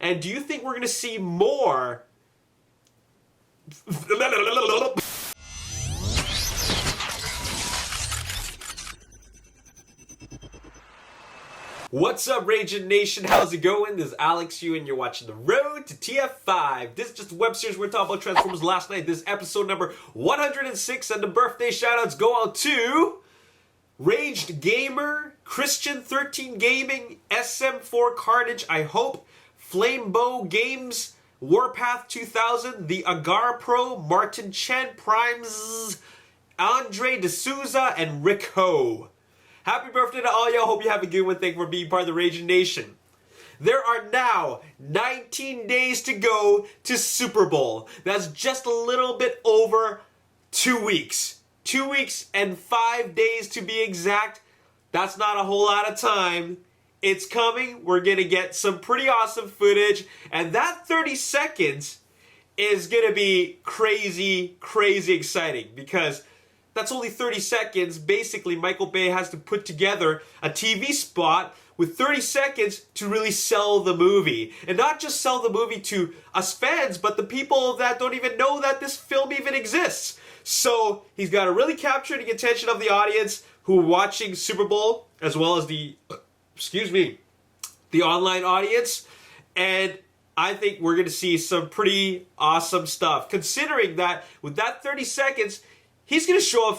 And do you think we're going to see more? What's up, Ragin Nation? How's it going? This is Alex Yu, and you're watching The Road to TF5. This is just a web series we're talking about Transformers last night. This is episode number 106, and the birthday shoutouts go out to Raged Gamer, Christian 13 Gaming, SM4 Carnage, I hope, Flamebow Games, Warpath 2000, The Agar Pro, Martin Chen, Primes, Andre D'Souza, and Rick Ho. Happy birthday to all y'all. Hope you have a good one. Thank you for being part of the Ragin Nation. There are now 19 days to go to Super Bowl. That's just a little bit over 2 weeks. 2 weeks and 5 days to be exact. That's not a whole lot of time. It's coming. We're going to get some pretty awesome footage. And that 30 seconds is going to be crazy, crazy exciting. Because that's only 30 seconds. Basically, Michael Bay has to put together a TV spot with 30 seconds to really sell the movie. And not just sell the movie to us fans, but the people that don't even know that this film even exists. So he's got to really capture the attention of the audience who are watching Super Bowl, as well as the online audience. And I think we're going to see some pretty awesome stuff. Considering that with that 30 seconds, he's going to show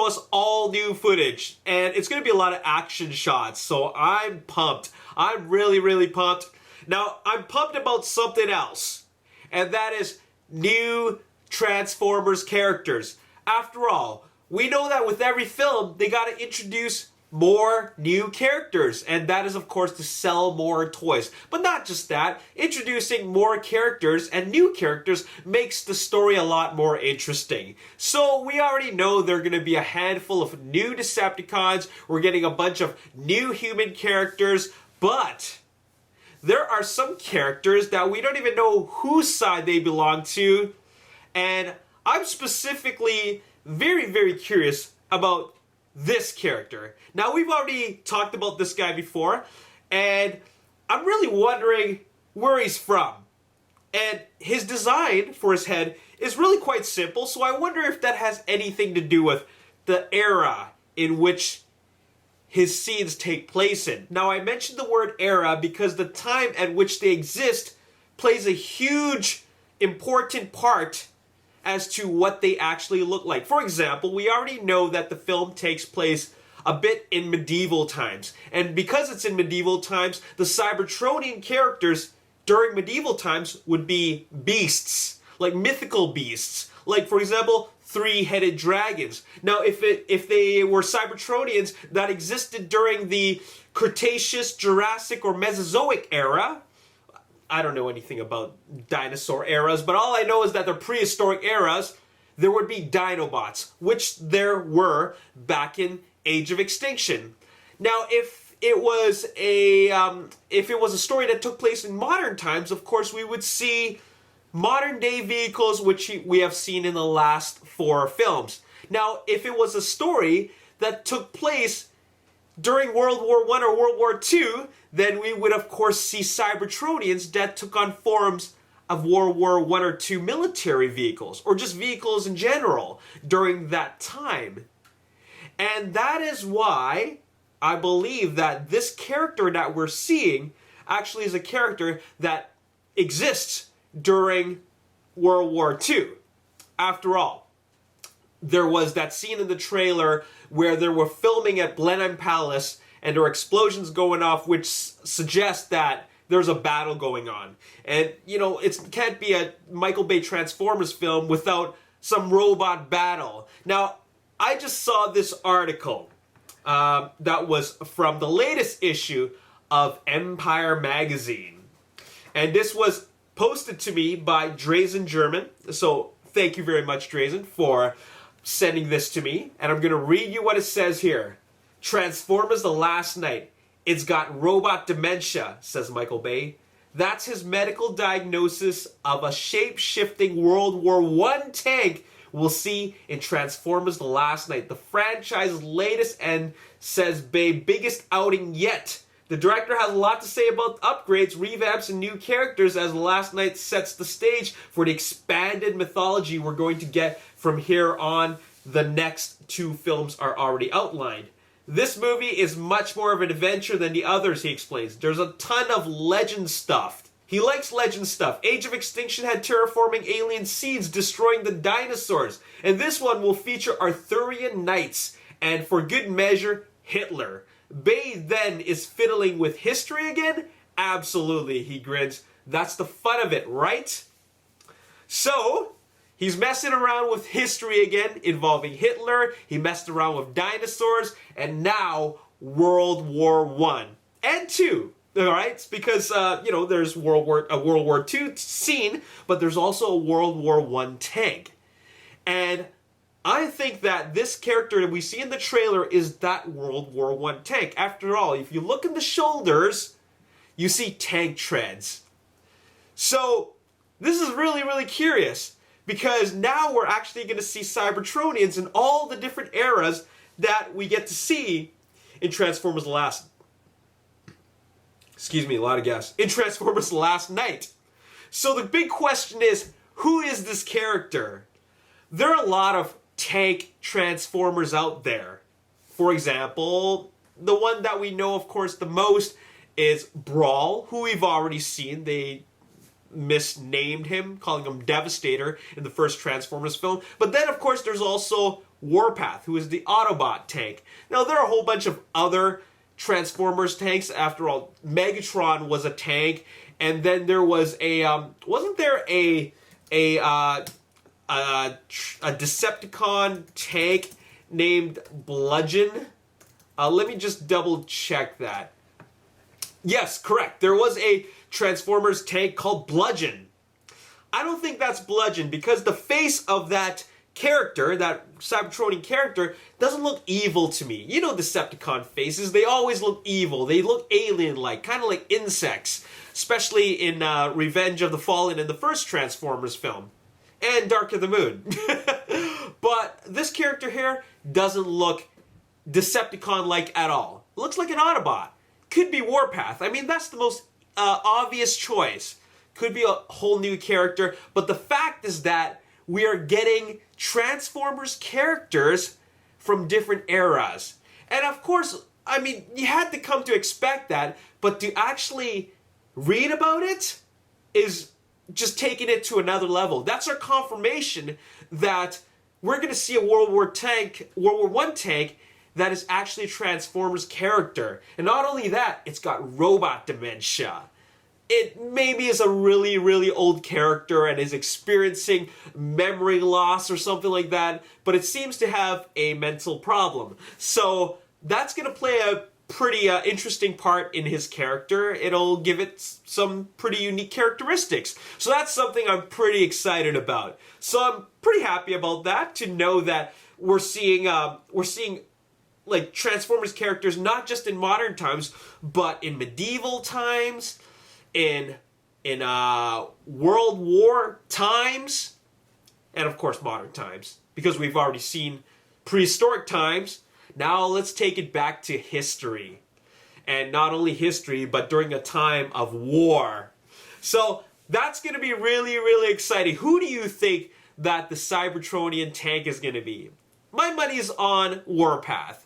us all new footage. And it's going to be a lot of action shots. So I'm pumped. I'm really, really pumped. Now, I'm pumped about something else. And that is new Transformers characters. After all, we know that with every film, they got to introduce more new characters, and that is of course to sell more toys. But not just that, introducing more characters and new characters makes the story a lot more interesting. So we already know there are going to be a handful of new Decepticons, we're getting a bunch of new human characters, but there are some characters that we don't even know whose side they belong to, and I'm specifically very, very curious about this character. Now, we've already talked about this guy before, and I'm really wondering where he's from. And his design for his head is really quite simple, so I wonder if that has anything to do with the era in which his scenes take place in. Now, I mentioned the word era because the time at which they exist plays a huge, important part as to what they actually look like. For example, we already know that the film takes place a bit in medieval times. And because it's in medieval times, the Cybertronian characters during medieval times would be beasts, like mythical beasts. Like, for example, three-headed dragons. Now, if they were Cybertronians that existed during the Cretaceous, Jurassic, or Mesozoic era, I don't know anything about dinosaur eras, but all I know is that they're prehistoric eras. There would be Dinobots, which there were back in Age of Extinction. Now, if it was a story that took place in modern times, of course, we would see modern-day vehicles, which we have seen in the last 4 films. Now, if it was a story that took place during World War I or World War II, then we would of course see Cybertronians that took on forms of World War I or II military vehicles, or just vehicles in general during that time. And that is why I believe that this character that we're seeing actually is a character that exists during World War II. After all, there was that scene in the trailer where they were filming at Blenheim Palace and there were explosions going off which suggest that there's a battle going on. And, you know, it can't be a Michael Bay Transformers film without some robot battle. Now, I just saw this article that was from the latest issue of Empire Magazine. And this was posted to me by Drazen German. So thank you very much, Drazen, for sending this to me. And I'm going to read you what it says here. Transformers The Last Night. It's got robot dementia, says Michael Bay. That's his medical diagnosis of a shape-shifting World War I tank we'll see in Transformers The Last Night, the franchise's latest and, says Bay, biggest outing yet. The director has a lot to say about upgrades, revamps, and new characters as Last Night sets the stage for the expanded mythology we're going to get from here on. The next 2 films are already outlined. This movie is much more of an adventure than the others, he explains. There's a ton of legend stuff. He likes legend stuff. Age of Extinction had terraforming alien seeds destroying the dinosaurs. And this one will feature Arthurian knights. And for good measure, Hitler. Bay then is fiddling with history again? Absolutely, he grins. That's the fun of it, right? So, he's messing around with history again, involving Hitler. He messed around with dinosaurs. And now, World War I and II. Alright? Because, there's a World War II scene, but there's also a World War I tank. And I think that this character that we see in the trailer is that World War I tank. After all, if you look in the shoulders, you see tank treads. So, this is really, really curious, because now we're actually going to see Cybertronians in all the different eras that we get to see in Transformers Last... Excuse me, a lot of gas. In Transformers Last Night. So the big question is, who is this character? There are a lot of tank Transformers out there. For example, the one that we know, of course, the most is Brawl, who we've already seen. They misnamed him, calling him Devastator in the first Transformers film. But then, of course, there's also WARPATH, who is the Autobot tank. Now, there are a whole bunch of other Transformers tanks. After all, Megatron was a tank, and then there was a wasn't there a Decepticon tank named Bludgeon? Let me just double check that. Yes, correct. There was a Transformers tank called Bludgeon. I don't think that's Bludgeon, because the face of that character, that Cybertronian character, doesn't look evil to me. You know Decepticon faces, they always look evil. They look alien-like, kind of like insects, especially in Revenge of the Fallen in the first Transformers film. And Dark of the Moon. But this character here doesn't look Decepticon-like at all. It looks like an Autobot. Could be WARPATH. I mean, that's the most obvious choice. Could be a whole new character. But the fact is that we are getting Transformers characters from different eras. And of course, I mean, you had to come to expect that. But to actually read about it is just taking it to another level. That's our confirmation that we're going to see a World War I tank that is actually a Transformers character. And not only that, it's got robot dementia. It maybe is a really, really old character and is experiencing memory loss or something like that, but it seems to have a mental problem. So that's going to play a pretty interesting part in his character. It'll give it some pretty unique characteristics. So that's something I'm pretty excited about. So I'm pretty happy about that, to know that we're seeing like Transformers characters not just in modern times, but in medieval times, in World War times, and of course modern times, because we've already seen prehistoric times. Now let's take it back to history. And not only history, but during a time of war. So that's going to be really, really exciting. Who do you think that the Cybertronian tank is going to be? My money's on WARPATH.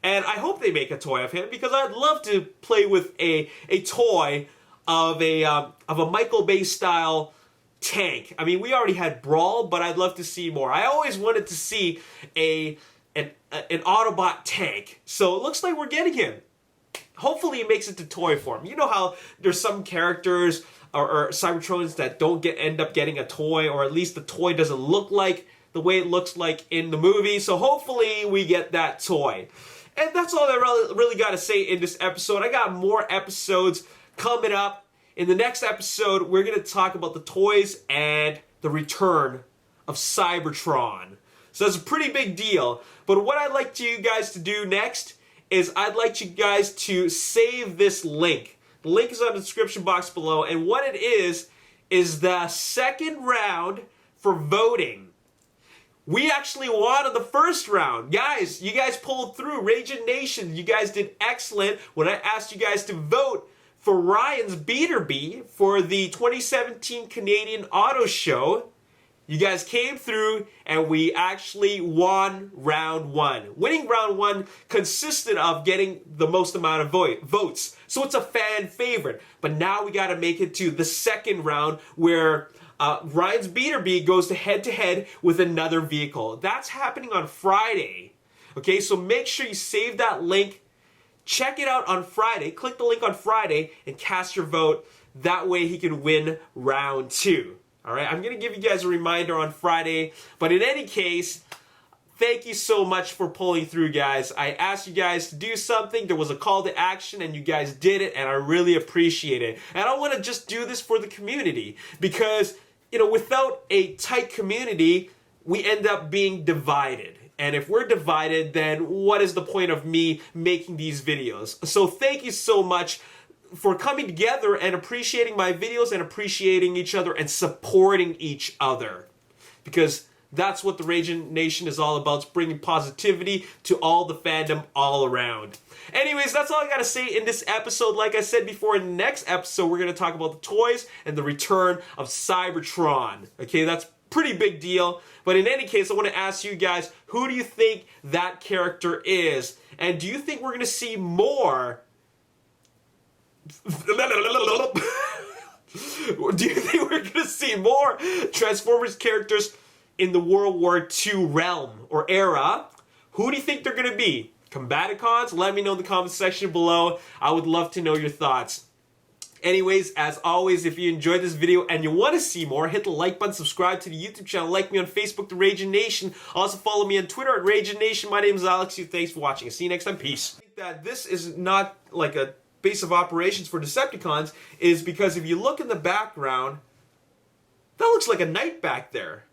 And I hope they make a toy of him, because I'd love to play with a toy of a Michael Bay style tank. I mean, we already had Brawl, but I'd love to see more. I always wanted to see an Autobot tank. So it looks like we're getting him. Hopefully he makes it to toy form. You know how there's some characters or Cybertronians that don't end up getting a toy, or at least the toy doesn't look like the way it looks like in the movie. So hopefully we get that toy. And that's all I really got to say in this episode. I got more episodes coming up. In the next episode, we're going to talk about the toys and the return of Cybertron. So that's a pretty big deal. But what I'd like you guys to do next is I'd like you guys to save this link. The link is on the description box below. And what it is the second round for voting. we actually won in the first round. Guys, you guys pulled through. Ragin Nation, you guys did excellent when I asked you guys to vote for Ryan's Beaterby for the 2017 Canadian Auto Show. You guys came through and we actually won round one. Winning round one consisted of getting the most amount of votes. So it's a fan favorite. But now we got to make it to the second round where Ryan's Beaterby goes to head with another vehicle. That's happening on Friday. Okay, so make sure you save that link. Check it out on Friday. Click the link on Friday and cast your vote. That way he can win round two. All right, I'm going to give you guys a reminder on Friday. But in any case, thank you so much for pulling through, guys. I asked you guys to do something. There was a call to action, and you guys did it, and I really appreciate it. And I want to just do this for the community because, you know, without a tight community, we end up being divided. And if we're divided, then what is the point of me making these videos? So thank you so much for coming together and appreciating my videos and appreciating each other and supporting each other. Because that's what the Ragin Nation is all about. It's bringing positivity to all the fandom all around. Anyways, that's all I got to say in this episode. Like I said before, in the next episode, we're going to talk about the toys and the return of Cybertron. Okay, that's pretty big deal. But in any case, I want to ask you guys, who do you think that character is? And do you think we're going to see more? Do you think we're going to see more Transformers characters in the World War II realm or era? Who do you think they're going to be? Combaticons? Let me know in the comment section below. I would love to know your thoughts. Anyways, as always, if you enjoyed this video and you want to see more, hit the like button, subscribe to the YouTube channel, like me on Facebook, The Ragin Nation. Also follow me on Twitter at Ragin Nation. My name is Alex. Thanks for watching. See you next time. Peace. I think that this is not like a base of operations for Decepticons is because if you look in the background, that looks like a knight back there.